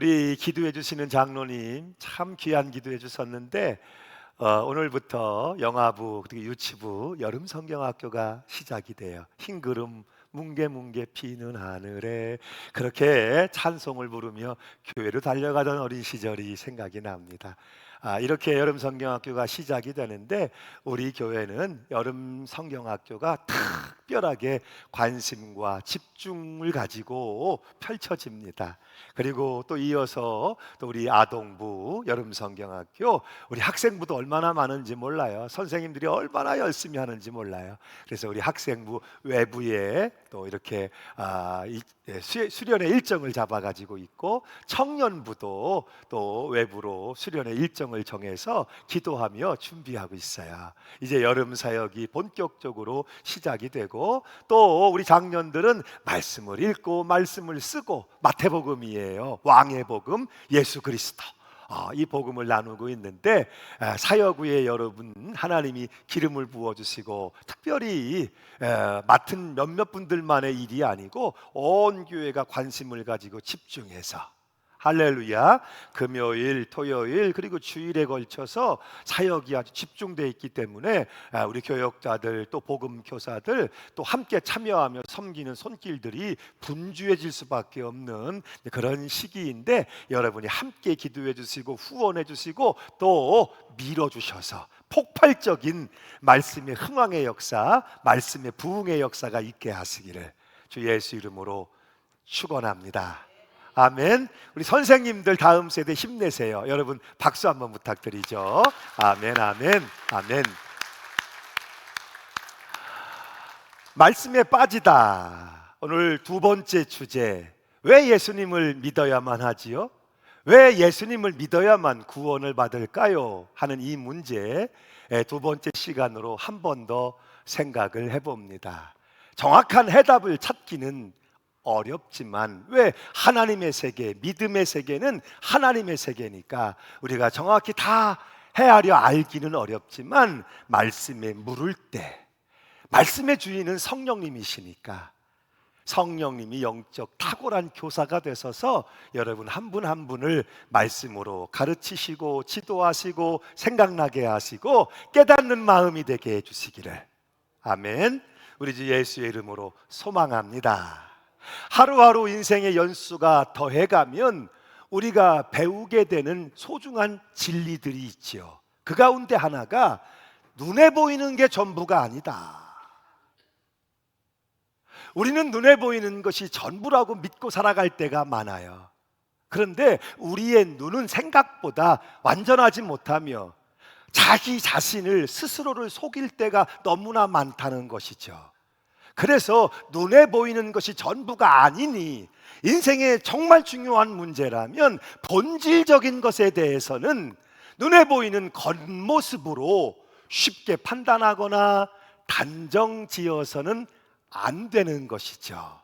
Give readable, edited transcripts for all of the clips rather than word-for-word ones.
우리 기도해 주시는 장로님 참 귀한 기도해 주셨는데 오늘부터 영아부 그리고 유치부 여름 성경학교가 시작이 돼요. 흰구름 뭉게뭉게 피는 하늘에 그렇게 찬송을 부르며 교회로 달려가던 어린 시절이 생각이 납니다. 이렇게 여름 성경학교가 시작이 되는데 우리 교회는 여름 성경학교가 특별하게 관심과 집중을 가지고 펼쳐집니다. 그리고 또 이어서 또 우리 아동부 여름 성경학교 우리 학생부도 얼마나 많은지 몰라요. 선생님들이 얼마나 열심히 하는지 몰라요. 그래서 우리 학생부 외부에 또 이렇게 수련의 일정을 잡아가지고 있고 청년부도 또 외부로 수련의 일정을 정해서 기도하며 준비하고 있어요. 이제 여름 사역이 본격적으로 시작이 되고 또 우리 장년들은 말씀을 읽고 말씀을 쓰고 마태복음이에요. 왕의 복음 예수 그리스도 이 복음을 나누고 있는데 사역후에 여러분 하나님이 기름을 부어주시고 특별히 맡은 몇몇 분들만의 일이 아니고 온 교회가 관심을 가지고 집중해서 할렐루야 금요일 토요일 그리고 주일에 걸쳐서 사역이 아주 집중되어 있기 때문에 우리 교역자들 또 복음 교사들 또 함께 참여하며 섬기는 손길들이 분주해질 수밖에 없는 그런 시기인데 여러분이 함께 기도해 주시고 후원해 주시고 또 밀어 주셔서 폭발적인 말씀의 흥왕의 역사 말씀의 부흥의 역사가 있게 하시기를 주 예수 이름으로 축원합니다. 아멘. 우리 선생님들 다음 세대 힘내세요. 여러분 박수 한번 부탁드리죠. 아멘, 아멘, 아멘. 말씀에 빠지다. 오늘 두 번째 주제. 왜 예수님을 믿어야만 하지요? 왜 예수님을 믿어야만 구원을 받을까요? 하는 이 문제 두 번째 시간으로 한 번 더 생각을 해봅니다. 정확한 해답을 찾기는 어렵지만 왜 하나님의 세계, 믿음의 세계는 하나님의 세계니까 우리가 정확히 다 헤아려 알기는 어렵지만 말씀에 물을 때 말씀의 주인은 성령님이시니까 성령님이 영적 탁월한 교사가 되셔서 여러분 한 분 한 분을 말씀으로 가르치시고 지도하시고 생각나게 하시고 깨닫는 마음이 되게 해주시기를 아멘. 우리 주 예수의 이름으로 소망합니다. 하루하루 인생의 연수가 더해가면 우리가 배우게 되는 소중한 진리들이 있지요. 그 가운데 하나가 눈에 보이는 게 전부가 아니다. 우리는 눈에 보이는 것이 전부라고 믿고 살아갈 때가 많아요. 그런데 우리의 눈은 생각보다 완전하지 못하며 자기 자신을 스스로를 속일 때가 너무나 많다는 것이죠. 그래서 눈에 보이는 것이 전부가 아니니 인생의 정말 중요한 문제라면 본질적인 것에 대해서는 눈에 보이는 겉모습으로 쉽게 판단하거나 단정 지어서는 안 되는 것이죠.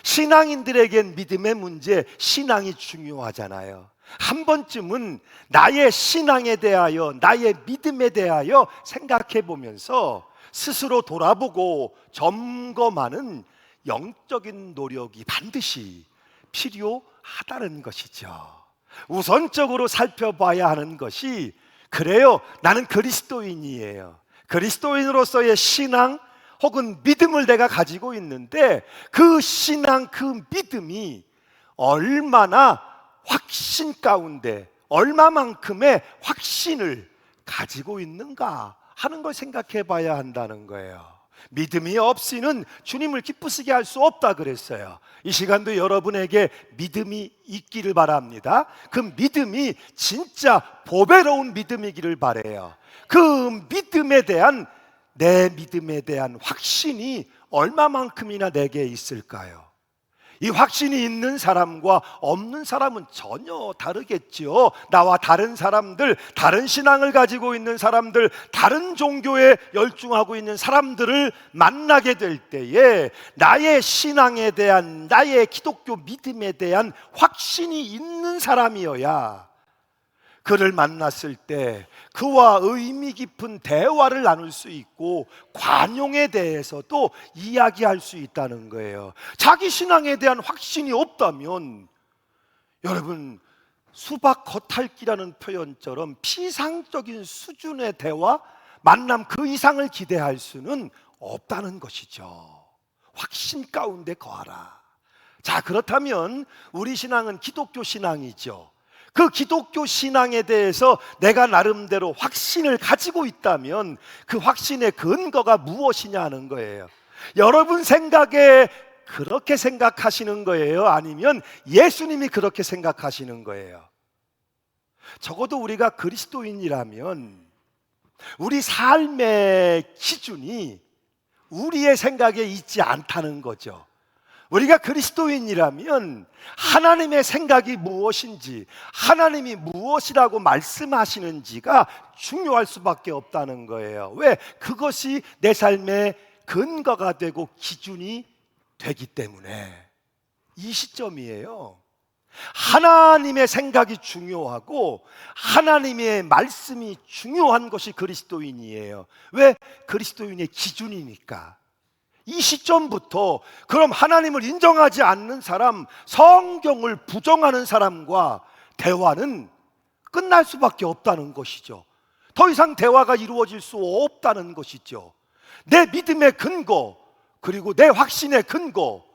신앙인들에겐 믿음의 문제, 신앙이 중요하잖아요. 한 번쯤은 나의 신앙에 대하여, 나의 믿음에 대하여 생각해 보면서 스스로 돌아보고 점검하는 영적인 노력이 반드시 필요하다는 것이죠. 우선적으로 살펴봐야 하는 것이 그래요, 나는 그리스도인이에요. 그리스도인으로서의 신앙 혹은 믿음을 내가 가지고 있는데 그 신앙, 그 믿음이 얼마나 확신 가운데 얼마만큼의 확신을 가지고 있는가 하는 걸 생각해 봐야 한다는 거예요. 믿음이 없이는 주님을 기쁘시게 할 수 없다 그랬어요. 이 시간도 여러분에게 믿음이 있기를 바랍니다. 그 믿음이 진짜 보배로운 믿음이기를 바라요. 그 믿음에 대한 내 믿음에 대한 확신이 얼마만큼이나 내게 있을까요? 이 확신이 있는 사람과 없는 사람은 전혀 다르겠죠. 나와 다른 사람들, 다른 신앙을 가지고 있는 사람들, 다른 종교에 열중하고 있는 사람들을 만나게 될 때에 나의 신앙에 대한, 나의 기독교 믿음에 대한 확신이 있는 사람이어야 그를 만났을 때 그와 의미 깊은 대화를 나눌 수 있고 관용에 대해서도 이야기할 수 있다는 거예요. 자기 신앙에 대한 확신이 없다면 여러분 수박 겉핥기라는 표현처럼 피상적인 수준의 대화, 만남 그 이상을 기대할 수는 없다는 것이죠. 확신 가운데 거하라. 자, 그렇다면 우리 신앙은 기독교 신앙이죠. 그 기독교 신앙에 대해서 내가 나름대로 확신을 가지고 있다면 그 확신의 근거가 무엇이냐 하는 거예요. 여러분 생각에 그렇게 생각하시는 거예요? 아니면 예수님이 그렇게 생각하시는 거예요? 적어도 우리가 그리스도인이라면 우리 삶의 기준이 우리의 생각에 있지 않다는 거죠. 우리가 그리스도인이라면 하나님의 생각이 무엇인지, 하나님이 무엇이라고 말씀하시는지가 중요할 수밖에 없다는 거예요. 왜? 그것이 내 삶의 근거가 되고 기준이 되기 때문에. 이 시점이에요. 하나님의 생각이 중요하고 하나님의 말씀이 중요한 것이 그리스도인이에요. 왜? 그리스도인의 기준이니까. 이 시점부터 그럼 하나님을 인정하지 않는 사람, 성경을 부정하는 사람과 대화는 끝날 수밖에 없다는 것이죠. 더 이상 대화가 이루어질 수 없다는 것이죠. 내 믿음의 근거, 그리고 내 확신의 근거,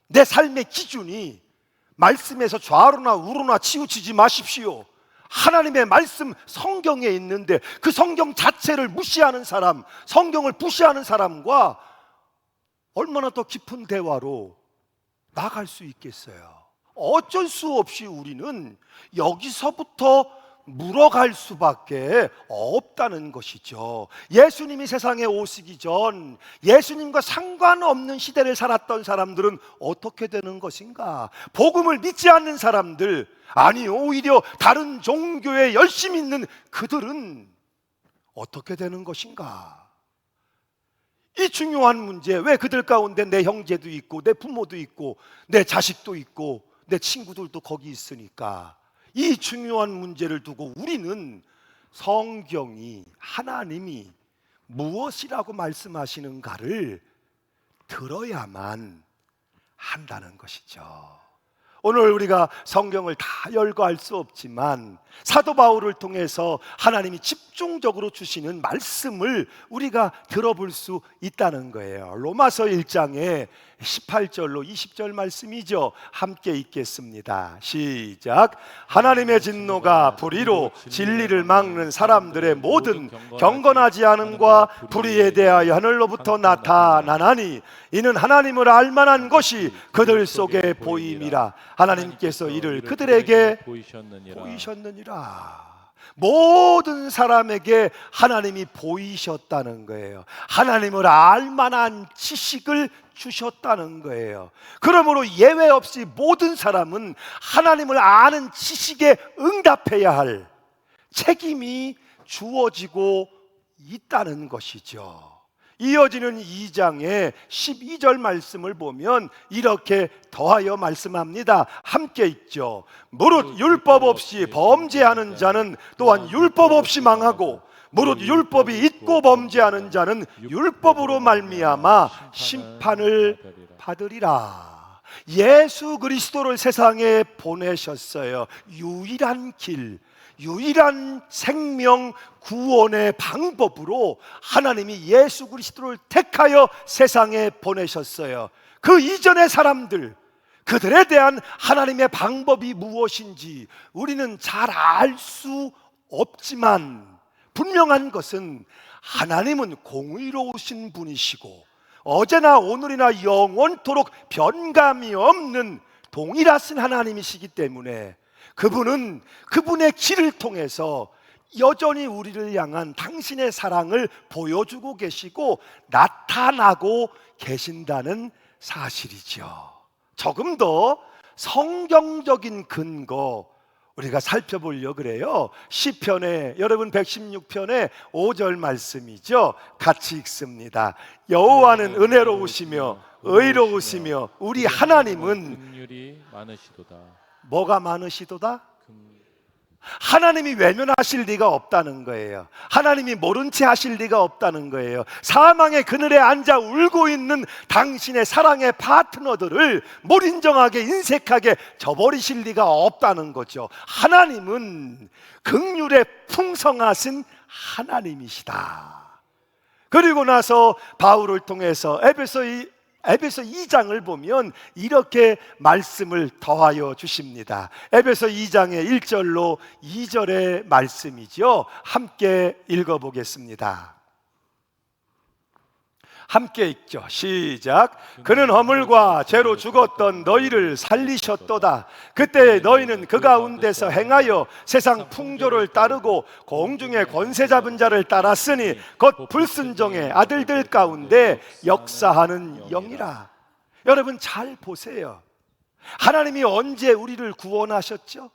내 삶의 기준이 말씀에서 좌로나 우로나 치우치지 마십시오. 하나님의 말씀 성경에 있는데 그 성경 자체를 무시하는 사람, 성경을 부시하는 사람과 얼마나 더 깊은 대화로 나갈 수 있겠어요. 어쩔 수 없이 우리는 여기서부터 물어갈 수밖에 없다는 것이죠. 예수님이 세상에 오시기 전 예수님과 상관없는 시대를 살았던 사람들은 어떻게 되는 것인가? 복음을 믿지 않는 사람들, 아니 오히려 다른 종교에 열심히 있는 그들은 어떻게 되는 것인가? 이 중요한 문제, 왜 그들 가운데 내 형제도 있고 내 부모도 있고 내 자식도 있고 내 친구들도 거기 있으니까 이 중요한 문제를 두고 우리는 성경이, 하나님이 무엇이라고 말씀하시는가를 들어야만 한다는 것이죠. 오늘 우리가 성경을 다 열거할 수 없지만 사도 바울을 통해서 하나님이 집중적으로 주시는 말씀을 우리가 들어볼 수 있다는 거예요. 로마서 1장에 18절로 20절 말씀이죠. 함께 읽겠습니다. 시작. 하나님의 진노가 불의로 진리를 막는 사람들의 모든 경건하지 않음과 불의에 대하여 하늘로부터 나타나나니 이는 하나님을 알만한 것이 그들 속에 보임이라. 하나님께서 이를 그들에게 보이셨느니라. 모든 사람에게 하나님이 보이셨다는 거예요. 하나님을 알만한 지식을 주셨다는 거예요. 그러므로 예외 없이 모든 사람은 하나님을 아는 지식에 응답해야 할 책임이 주어지고 있다는 것이죠. 이어지는 2장의 12절 말씀을 보면 이렇게 더하여 말씀합니다. 함께 읽죠. 무릇 율법 없이 범죄하는 자는 또한 율법 없이 망하고 무릇 율법이 있고 범죄하는 자는 율법으로 말미암아 심판을 받으리라. 예수 그리스도를 세상에 보내셨어요. 유일한 길, 유일한 생명 구원의 방법으로 하나님이 예수 그리스도를 택하여 세상에 보내셨어요. 그 이전의 사람들, 그들에 대한 하나님의 방법이 무엇인지 우리는 잘 알 수 없지만 분명한 것은 하나님은 공의로우신 분이시고 어제나 오늘이나 영원토록 변감이 없는 동일하신 하나님이시기 때문에 그분은 그분의 길을 통해서 여전히 우리를 향한 당신의 사랑을 보여주고 계시고 나타나고 계신다는 사실이죠. 조금 더 성경적인 근거 우리가 살펴보려고 그래요. 시편에, 여러분 116편의 5절 말씀이죠. 같이 읽습니다. 여호와는 은혜로우시며 의로우시며 우리 하나님은 긍휼이 많으시도다. 뭐가 많으시도다? 하나님이 외면하실 리가 없다는 거예요. 하나님이 모른 채 하실 리가 없다는 거예요. 사망의 그늘에 앉아 울고 있는 당신의 사랑의 파트너들을 몰인정하게 인색하게 저버리실 리가 없다는 거죠. 하나님은 긍휼에 풍성하신 하나님이시다. 그리고 나서 바울을 통해서 에베소 2장을 보면 이렇게 말씀을 더하여 주십니다. 에베소 2장의 1절로 2절의 말씀이죠. 함께 읽어보겠습니다. 함께 읽죠. 시작. 그는 허물과 죄로 죽었던 너희를 살리셨도다. 그때 너희는 그 가운데서 행하여 세상 풍조를 따르고 공중의 권세 잡은 자를 따랐으니 곧 불순종의 아들들 가운데 역사하는 영이라. 여러분 잘 보세요. 하나님이 언제 우리를 구원하셨죠?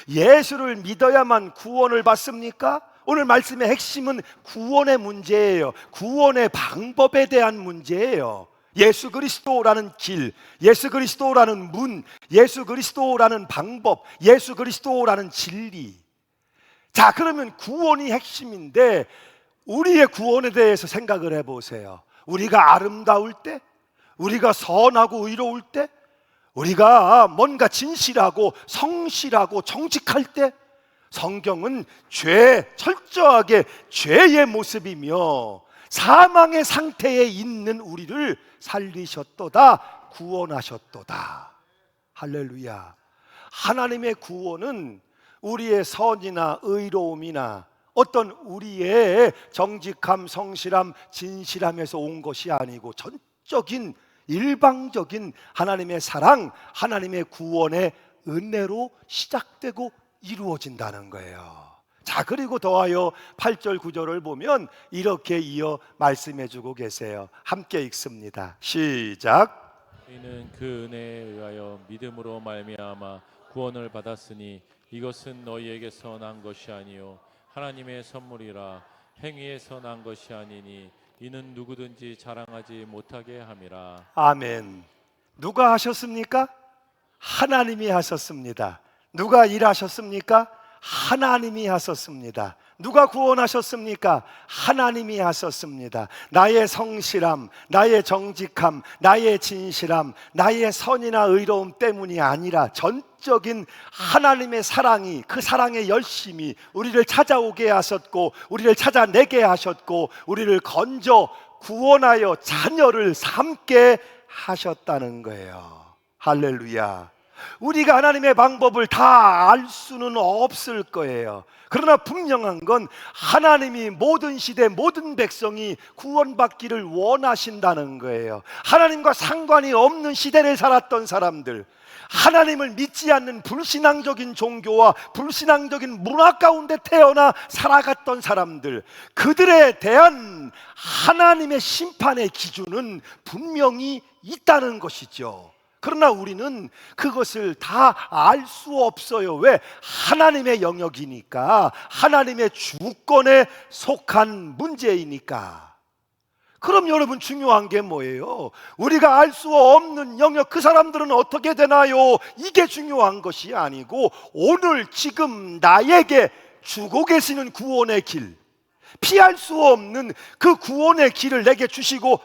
예수를 믿어야만 구원을 받습니까? 오늘 말씀의 핵심은 구원의 문제예요. 구원의 방법에 대한 문제예요. 예수 그리스도라는 길, 예수 그리스도라는 문, 예수 그리스도라는 방법, 예수 그리스도라는 진리. 자, 그러면 구원이 핵심인데 우리의 구원에 대해서 생각을 해보세요. 우리가 아름다울 때, 우리가 선하고 의로울 때, 우리가 뭔가 진실하고 성실하고 정직할 때, 성경은 철저하게 죄의 모습이며 사망의 상태에 있는 우리를 살리셨도다, 구원하셨도다. 할렐루야. 하나님의 구원은 우리의 선이나 의로움이나 어떤 우리의 정직함, 성실함, 진실함에서 온 것이 아니고 전적인 일방적인 하나님의 사랑, 하나님의 구원의 은혜로 시작되고 이루어진다는 거예요. 자, 그리고 더하여 8절 9절을 보면 이렇게 이어 말씀해 주고 계세요. 함께 읽습니다. 시작. 너희는 그 은혜에 의하여 믿음으로 말미암아 구원을 받았으니 이것은 너희에게서 난 것이 아니요 하나님의 선물이라. 행위에서 난 것이 아니니 이는 누구든지 자랑하지 못하게 함이라. 아멘. 누가 하셨습니까? 하나님이 하셨습니다. 누가 일하셨습니까? 하나님이 하셨습니다. 누가 구원하셨습니까? 하나님이 하셨습니다. 나의 성실함, 나의 정직함, 나의 진실함, 나의 선이나 의로움 때문이 아니라 전적인 하나님의 사랑이, 그 사랑의 열심이 우리를 찾아오게 하셨고 우리를 찾아내게 하셨고 우리를 건져 구원하여 자녀를 삼게 하셨다는 거예요. 할렐루야. 우리가 하나님의 방법을 다 알 수는 없을 거예요. 그러나 분명한 건 하나님이 모든 시대 모든 백성이 구원받기를 원하신다는 거예요. 하나님과 상관이 없는 시대를 살았던 사람들, 하나님을 믿지 않는 불신앙적인 종교와 불신앙적인 문화 가운데 태어나 살아갔던 사람들, 그들에 대한 하나님의 심판의 기준은 분명히 있다는 것이죠. 그러나 우리는 그것을 다 알 수 없어요. 왜? 하나님의 영역이니까, 하나님의 주권에 속한 문제이니까. 그럼 여러분 중요한 게 뭐예요? 우리가 알 수 없는 영역, 그 사람들은 어떻게 되나요? 이게 중요한 것이 아니고 오늘 지금 나에게 주고 계시는 구원의 길, 피할 수 없는 그 구원의 길을 내게 주시고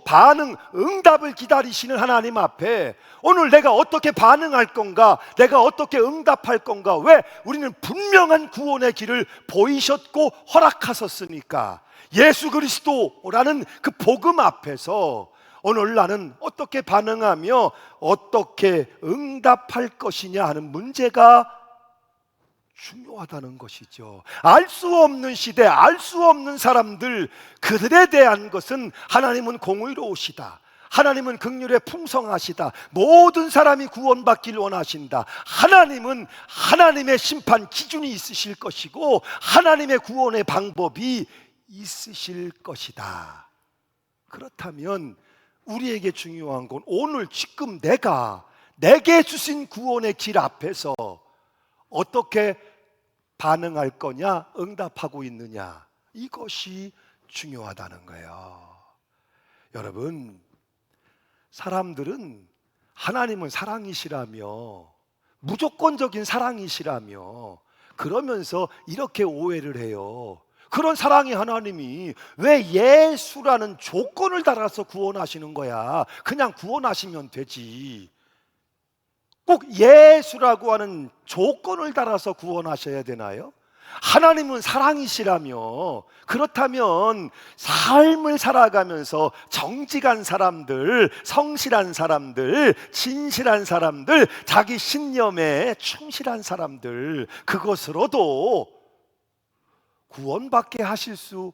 응답을 기다리시는 하나님 앞에 오늘 내가 어떻게 반응할 건가, 내가 어떻게 응답할 건가. 왜? 우리는 분명한 구원의 길을 보이셨고 허락하셨으니까. 예수 그리스도라는 그 복음 앞에서 오늘 나는 어떻게 반응하며 어떻게 응답할 것이냐 하는 문제가 중요하다는 것이죠. 알 수 없는 시대, 알 수 없는 사람들, 그들에 대한 것은 하나님은 공의로우시다, 하나님은 긍휼에 풍성하시다, 모든 사람이 구원받기를 원하신다, 하나님은 하나님의 심판 기준이 있으실 것이고 하나님의 구원의 방법이 있으실 것이다. 그렇다면 우리에게 중요한 건 오늘 지금 내게 주신 구원의 길 앞에서 어떻게 반응할 거냐, 응답하고 있느냐, 이것이 중요하다는 거예요. 여러분, 사람들은 하나님은 사랑이시라며, 무조건적인 사랑이시라며 그러면서 이렇게 오해를 해요. 그런 사랑의 하나님이 왜 예수라는 조건을 달아서 구원하시는 거야? 그냥 구원하시면 되지. 꼭 예수라고 하는 조건을 달아서 구원하셔야 되나요? 하나님은 사랑이시라며, 그렇다면 삶을 살아가면서 정직한 사람들, 성실한 사람들, 진실한 사람들, 자기 신념에 충실한 사람들, 그것으로도 구원받게 하실 수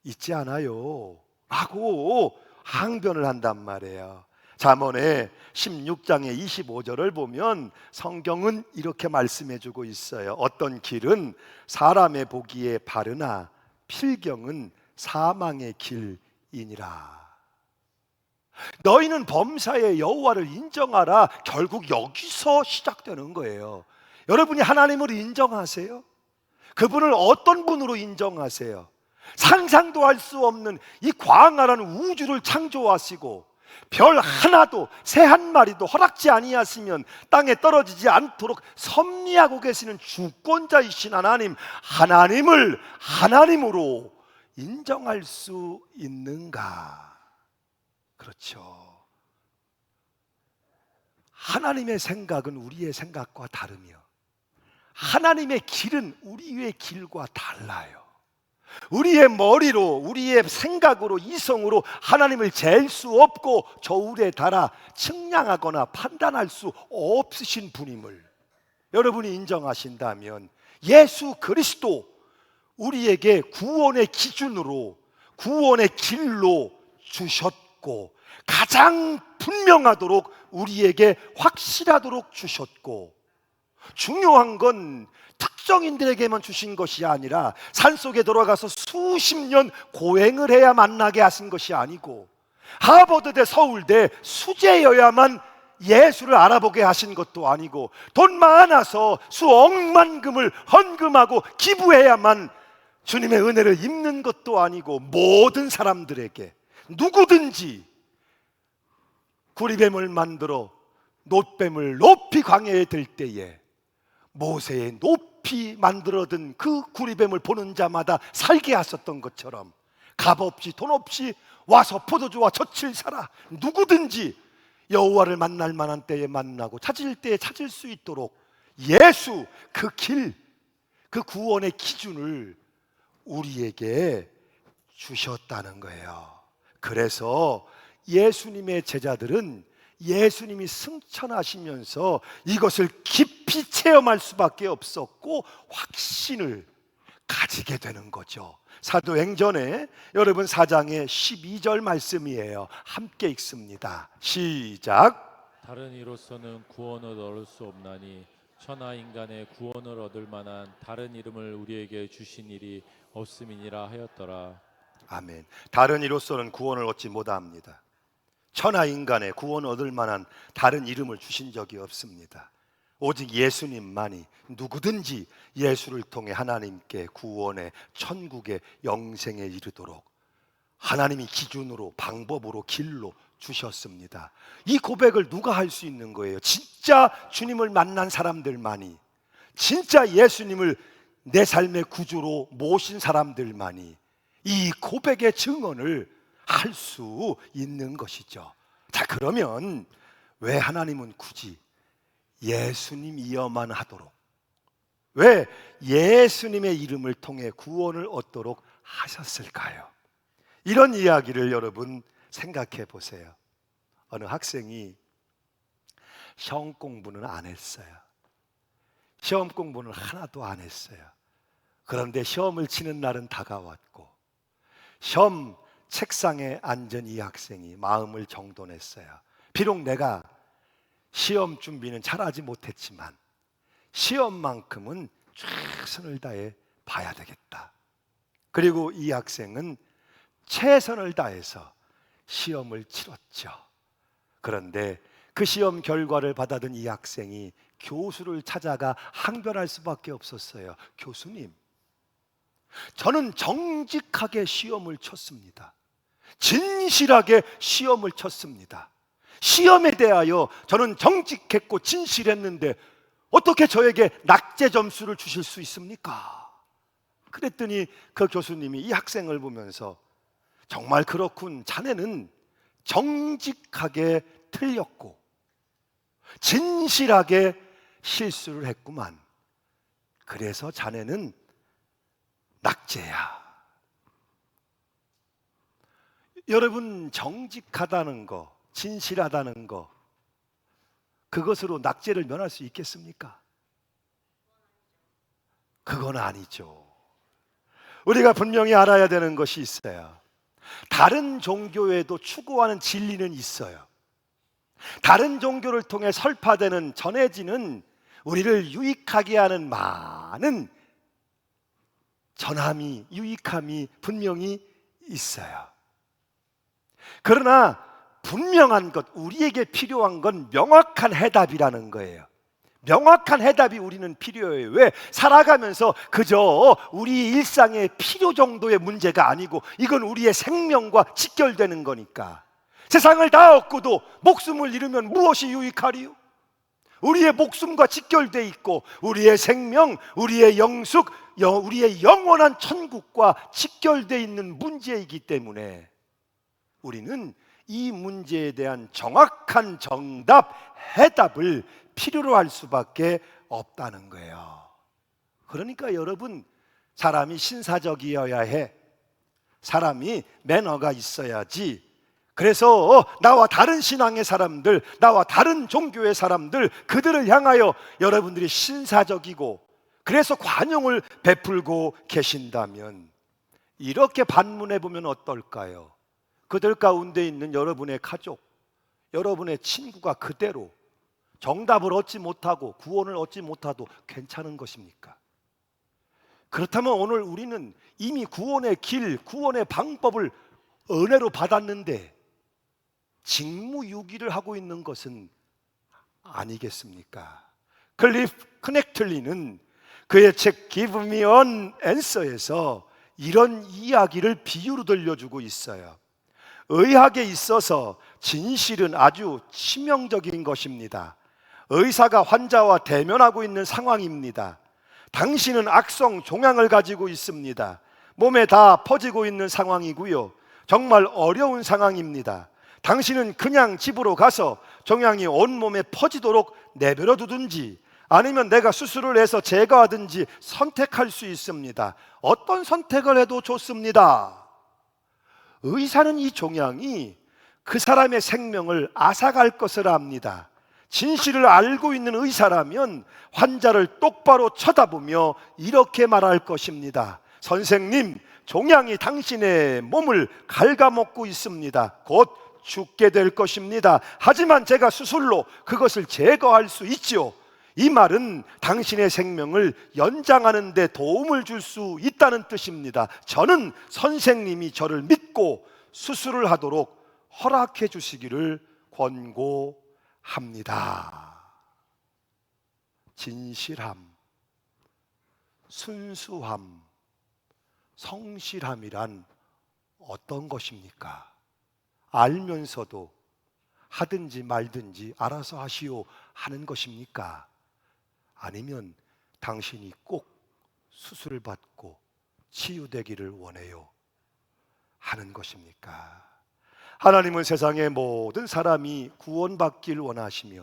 있지 않아요? 라고 항변을 한단 말이에요. 잠언의 16장의 25절을 보면 성경은 이렇게 말씀해 주고 있어요. 어떤 길은 사람의 보기에 바르나 필경은 사망의 길이니라. 너희는 범사의 여호와를 인정하라. 결국 여기서 시작되는 거예요. 여러분이 하나님을 인정하세요? 그분을 어떤 분으로 인정하세요? 상상도 할 수 없는 이 광활한 우주를 창조하시고 별 하나도 새 한 마리도 허락지 아니하시면 땅에 떨어지지 않도록 섭리하고 계시는 주권자이신 하나님, 하나님을 하나님으로 인정할 수 있는가? 그렇죠. 하나님의 생각은 우리의 생각과 다르며 하나님의 길은 우리의 길과 달라요. 우리의 머리로, 우리의 생각으로, 이성으로 하나님을 잴 수 없고 저울에 달아 측량하거나 판단할 수 없으신 분임을 여러분이 인정하신다면 예수 그리스도 우리에게 구원의 기준으로, 구원의 길로 주셨고 가장 분명하도록 우리에게 확실하도록 주셨고, 중요한 건 특정인들에게만 주신 것이 아니라 산속에 들어가서 수십 년 고행을 해야 만나게 하신 것이 아니고 하버드대 서울대 수재여야만 예수를 알아보게 하신 것도 아니고 돈 많아서 수억만금을 헌금하고 기부해야만 주님의 은혜를 입는 것도 아니고 모든 사람들에게 누구든지 구리뱀을 만들어 놋뱀을 높이 광야에 들 때에 모세의 높이 만들어둔 그 구리뱀을 보는 자마다 살게 하셨던 것처럼 값없이 돈 없이 와서 포도주와 젖을 사라. 누구든지 여호와를 만날 만한 때에 만나고 찾을 때에 찾을 수 있도록 예수 그 길, 그 구원의 기준을 우리에게 주셨다는 거예요. 그래서 예수님의 제자들은 예수님이 승천하시면서 이것을 깊이 체험할 수밖에 없었고 확신을 가지게 되는 거죠. 사도행전에 여러분 4장의 12절 말씀이에요. 함께 읽습니다. 시작. 다른 이로서는 구원을 얻을 수 없나니 천하 인간의 구원을 얻을 만한 다른 이름을 우리에게 주신 일이 없음이니라 하였더라. 아멘. 다른 이로서는 구원을 얻지 못합니다. 천하 인간의 구원을 얻을 만한 다른 이름을 주신 적이 없습니다. 오직 예수님만이 누구든지 예수를 통해 하나님께 구원의 천국의 영생에 이르도록 하나님이 기준으로 방법으로 길로 주셨습니다. 이 고백을 누가 할 수 있는 거예요? 진짜 주님을 만난 사람들만이, 진짜 예수님을 내 삶의 구주로 모신 사람들만이 이 고백의 증언을 할 수 있는 것이죠. 자, 그러면 왜 하나님은 굳이 예수님이어만 하도록, 왜 예수님의 이름을 통해 구원을 얻도록 하셨을까요? 이런 이야기를 여러분 생각해 보세요. 어느 학생이 시험 공부는 안 했어요. 시험 공부는 하나도 안 했어요. 그런데 시험을 치는 날은 다가왔고 시험 책상에 앉은 이 학생이 마음을 정돈했어요. 비록 내가 시험 준비는 잘하지 못했지만 시험만큼은 최선을 다해 봐야 되겠다. 그리고 이 학생은 최선을 다해서 시험을 치렀죠. 그런데 그 시험 결과를 받아든 이 학생이 교수를 찾아가 항변할 수밖에 없었어요. 교수님, 저는 정직하게 시험을 쳤습니다. 진실하게 시험을 쳤습니다. 시험에 대하여 저는 정직했고 진실했는데 어떻게 저에게 낙제 점수를 주실 수 있습니까? 그랬더니 그 교수님이 이 학생을 보면서 정말 그렇군, 자네는 정직하게 틀렸고 진실하게 실수를 했구만. 그래서 자네는 낙제야. 여러분, 정직하다는 거, 진실하다는 거, 그것으로 낙제를 면할 수 있겠습니까? 그건 아니죠. 우리가 분명히 알아야 되는 것이 있어요. 다른 종교에도 추구하는 진리는 있어요. 다른 종교를 통해 설파되는, 전해지는, 우리를 유익하게 하는 많은 전함이, 유익함이 분명히 있어요. 그러나 분명한 것, 우리에게 필요한 건 명확한 해답이라는 거예요. 명확한 해답이 우리는 필요해요. 왜? 살아가면서 그저 우리 일상의 필요 정도의 문제가 아니고 이건 우리의 생명과 직결되는 거니까. 세상을 다 얻고도 목숨을 잃으면 무엇이 유익하리요? 우리의 목숨과 직결돼 있고 우리의 생명, 우리의 영숙, 우리의 영원한 천국과 직결돼 있는 문제이기 때문에 우리는 이 문제에 대한 정확한 정답, 해답을 필요로 할 수밖에 없다는 거예요. 그러니까 여러분, 사람이 신사적이어야 해. 사람이 매너가 있어야지. 그래서 나와 다른 신앙의 사람들, 나와 다른 종교의 사람들, 그들을 향하여 여러분들이 신사적이고 그래서 관용을 베풀고 계신다면 이렇게 반문해 보면 어떨까요? 그들 가운데 있는 여러분의 가족, 여러분의 친구가 그대로 정답을 얻지 못하고 구원을 얻지 못하도 괜찮은 것입니까? 그렇다면 오늘 우리는 이미 구원의 길, 구원의 방법을 은혜로 받았는데 직무유기를 하고 있는 것은 아니겠습니까? 클리프 크넥틀리는 그의 책 Give Me an Answer에서 이런 이야기를 비유로 들려주고 있어요. 의학에 있어서 진실은 아주 치명적인 것입니다. 의사가 환자와 대면하고 있는 상황입니다. 당신은 악성 종양을 가지고 있습니다. 몸에 다 퍼지고 있는 상황이고요. 정말 어려운 상황입니다. 당신은 그냥 집으로 가서 종양이 온몸에 퍼지도록 내버려 두든지 아니면 내가 수술을 해서 제거하든지 선택할 수 있습니다. 어떤 선택을 해도 좋습니다. 의사는 이 종양이 그 사람의 생명을 앗아갈 것을 압니다. 진실을 알고 있는 의사라면 환자를 똑바로 쳐다보며 이렇게 말할 것입니다. 선생님, 종양이 당신의 몸을 갉아먹고 있습니다. 곧 죽게 될 것입니다. 하지만 제가 수술로 그것을 제거할 수 있지요. 이 말은 당신의 생명을 연장하는 데 도움을 줄 수 있다는 뜻입니다. 저는 선생님이 저를 믿고 수술을 하도록 허락해 주시기를 권고합니다. 진실함, 순수함, 성실함이란 어떤 것입니까? 알면서도 하든지 말든지 알아서 하시오 하는 것입니까? 아니면 당신이 꼭 수술을 받고 치유되기를 원해요 하는 것입니까? 하나님은 세상의 모든 사람이 구원받길 원하시며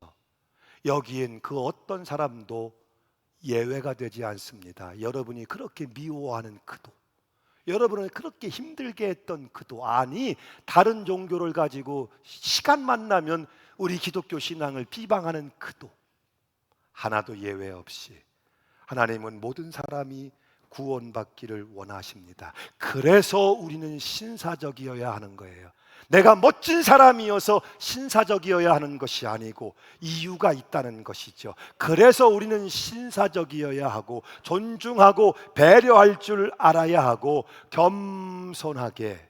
여기엔 그 어떤 사람도 예외가 되지 않습니다. 여러분이 그렇게 미워하는 그도, 여러분을 그렇게 힘들게 했던 그도, 아니 다른 종교를 가지고 시간만 나면 우리 기독교 신앙을 비방하는 그도 하나도 예외 없이 하나님은 모든 사람이 구원받기를 원하십니다. 그래서 우리는 신사적이어야 하는 거예요. 내가 멋진 사람이어서 신사적이어야 하는 것이 아니고 이유가 있다는 것이죠. 그래서 우리는 신사적이어야 하고 존중하고 배려할 줄 알아야 하고 겸손하게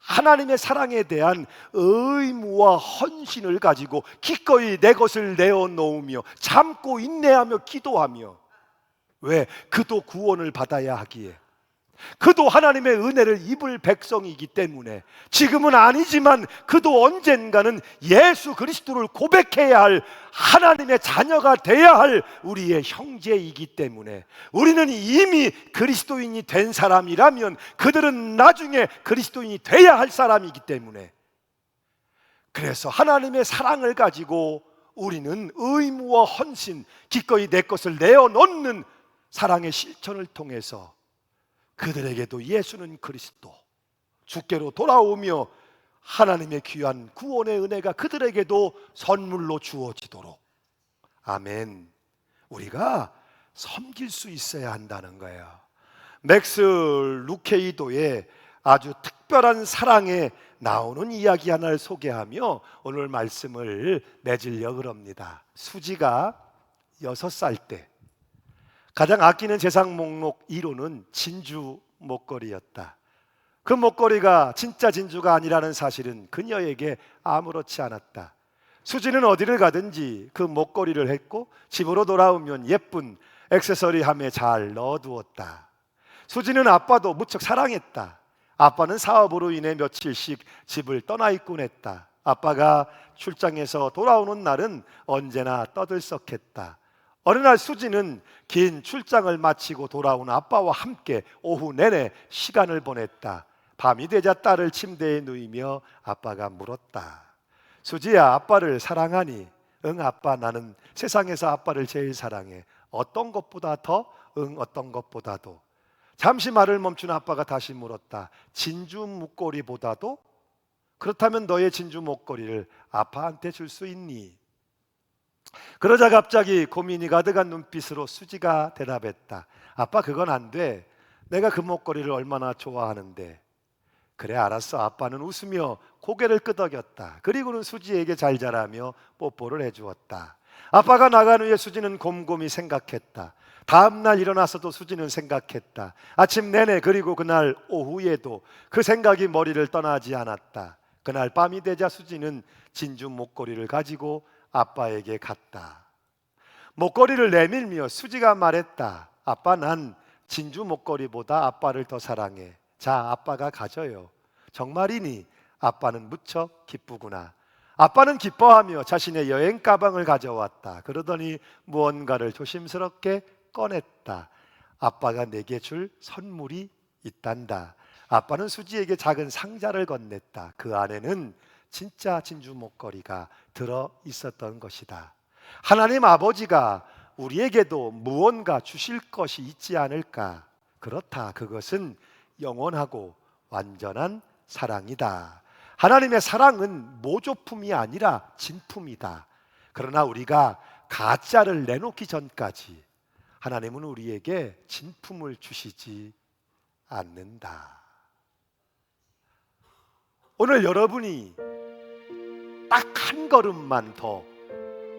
하나님의 사랑에 대한 의무와 헌신을 가지고 기꺼이 내 것을 내어놓으며 참고 인내하며 기도하며, 왜? 그도 구원을 받아야 하기에, 그도 하나님의 은혜를 입을 백성이기 때문에 지금은 아니지만 그도 언젠가는 예수 그리스도를 고백해야 할 하나님의 자녀가 되어야 할 우리의 형제이기 때문에 우리는 이미 그리스도인이 된 사람이라면 그들은 나중에 그리스도인이 되어야 할 사람이기 때문에, 그래서 하나님의 사랑을 가지고 우리는 의무와 헌신, 기꺼이 내 것을 내어놓는 사랑의 실천을 통해서 그들에게도 예수는 그리스도, 주께로 돌아오며 하나님의 귀한 구원의 은혜가 그들에게도 선물로 주어지도록, 아멘, 우리가 섬길 수 있어야 한다는 거예요. 맥스 루케이도의 아주 특별한 사랑에 나오는 이야기 하나를 소개하며 오늘 말씀을 맺으려고 합니다. 수지가 6살 때 가장 아끼는 재산 목록 1호는 진주 목걸이였다. 그 목걸이가 진짜 진주가 아니라는 사실은 그녀에게 아무렇지 않았다. 수지는 어디를 가든지 그 목걸이를 했고 집으로 돌아오면 예쁜 액세서리함에 잘 넣어두었다. 수지는 아빠도 무척 사랑했다. 아빠는 사업으로 인해 며칠씩 집을 떠나 있곤 했다. 아빠가 출장에서 돌아오는 날은 언제나 떠들썩했다. 어느 날 수지는 긴 출장을 마치고 돌아온 아빠와 함께 오후 내내 시간을 보냈다. 밤이 되자 딸을 침대에 누이며 아빠가 물었다. 수지야, 아빠를 사랑하니? 응, 아빠, 나는 세상에서 아빠를 제일 사랑해. 어떤 것보다 더? 응, 어떤 것보다도. 잠시 말을 멈춘 아빠가 다시 물었다. 진주 목걸이보다도? 그렇다면 너의 진주 목걸이를 아빠한테 줄 수 있니? 그러자 갑자기 고민이 가득한 눈빛으로 수지가 대답했다. 아빠, 그건 안 돼. 내가 그 목걸이를 얼마나 좋아하는데. 그래, 알았어. 아빠는 웃으며 고개를 끄덕였다. 그리고는 수지에게 잘 자라며 뽀뽀를 해주었다. 아빠가 나간 후에 수지는 곰곰이 생각했다. 다음 날 일어나서도 수지는 생각했다. 아침 내내, 그리고 그날 오후에도 그 생각이 머리를 떠나지 않았다. 그날 밤이 되자 수지는 진주 목걸이를 가지고 아빠에게 갔다. 목걸이를 내밀며 수지가 말했다. 아빠, 난 진주 목걸이보다 아빠를 더 사랑해. 자, 아빠가 가져요. 정말이니? 아빠는 무척 기쁘구나. 아빠는 기뻐하며 자신의 여행 가방을 가져왔다. 그러더니 무언가를 조심스럽게 꺼냈다. 아빠가 내게 줄 선물이 있단다. 아빠는 수지에게 작은 상자를 건넸다. 그 안에는 진짜 진주 목걸이가 들어 있었던 것이다. 하나님 아버지가 우리에게도 무언가 주실 것이 있지 않을까? 그렇다. 그것은 영원하고 완전한 사랑이다. 하나님의 사랑은 모조품이 아니라 진품이다. 그러나 우리가 가짜를 내놓기 전까지 하나님은 우리에게 진품을 주시지 않는다. 오늘 여러분이 딱 한 걸음만 더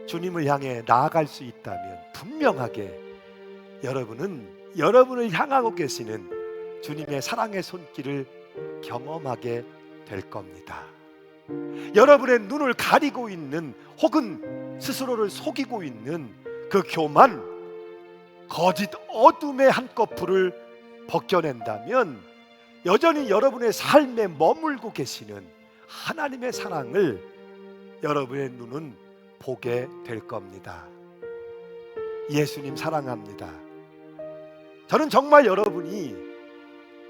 주님을 향해 나아갈 수 있다면 분명하게 여러분은 여러분을 향하고 계시는 주님의 사랑의 손길을 경험하게 될 겁니다. 여러분의 눈을 가리고 있는, 혹은 스스로를 속이고 있는 그 교만, 거짓 어둠의 한꺼풀을 벗겨낸다면 여전히 여러분의 삶에 머물고 계시는 하나님의 사랑을 여러분의 눈은 보게 될 겁니다. 예수님 사랑합니다. 저는 정말 여러분이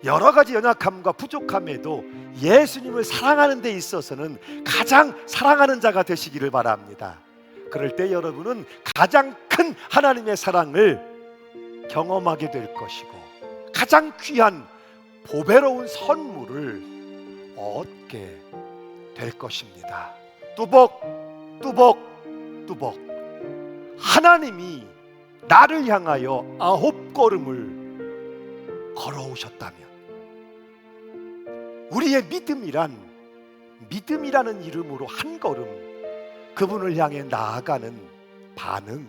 여러 가지 연약함과 부족함에도 예수님을 사랑하는 데 있어서는 가장 사랑하는 자가 되시기를 바랍니다. 그럴 때 여러분은 가장 큰 하나님의 사랑을 경험하게 될 것이고 가장 귀한 보배로운 선물을 얻게 될 것입니다. 뚜벅 뚜벅 뚜벅. 하나님이 나를 향하여 9걸음을 걸어오셨다면 우리의 믿음이라는 이름으로 한 걸음 그분을 향해 나아가는 반응,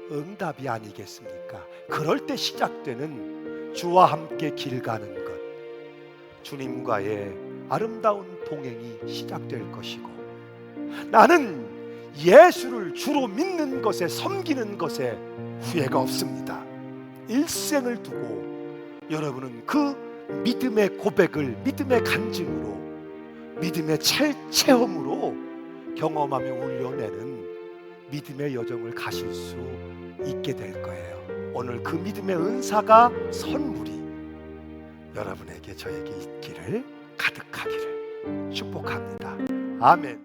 응답이 아니겠습니까? 그럴 때 시작되는 주와 함께 길 가는 것, 주님과의 아름다운 동행이 시작될 것이고, 나는 예수를 주로 믿는 것에, 섬기는 것에 후회가 없습니다. 일생을 두고 여러분은 그 믿음의 고백을 믿음의 간증으로, 믿음의 체험으로 경험하며 울려내는 믿음의 여정을 가실 수 있게 될 거예요. 오늘 그 믿음의 은사가, 선물이 여러분에게, 저에게 있기를, 가득하기를 축복합니다. 아멘.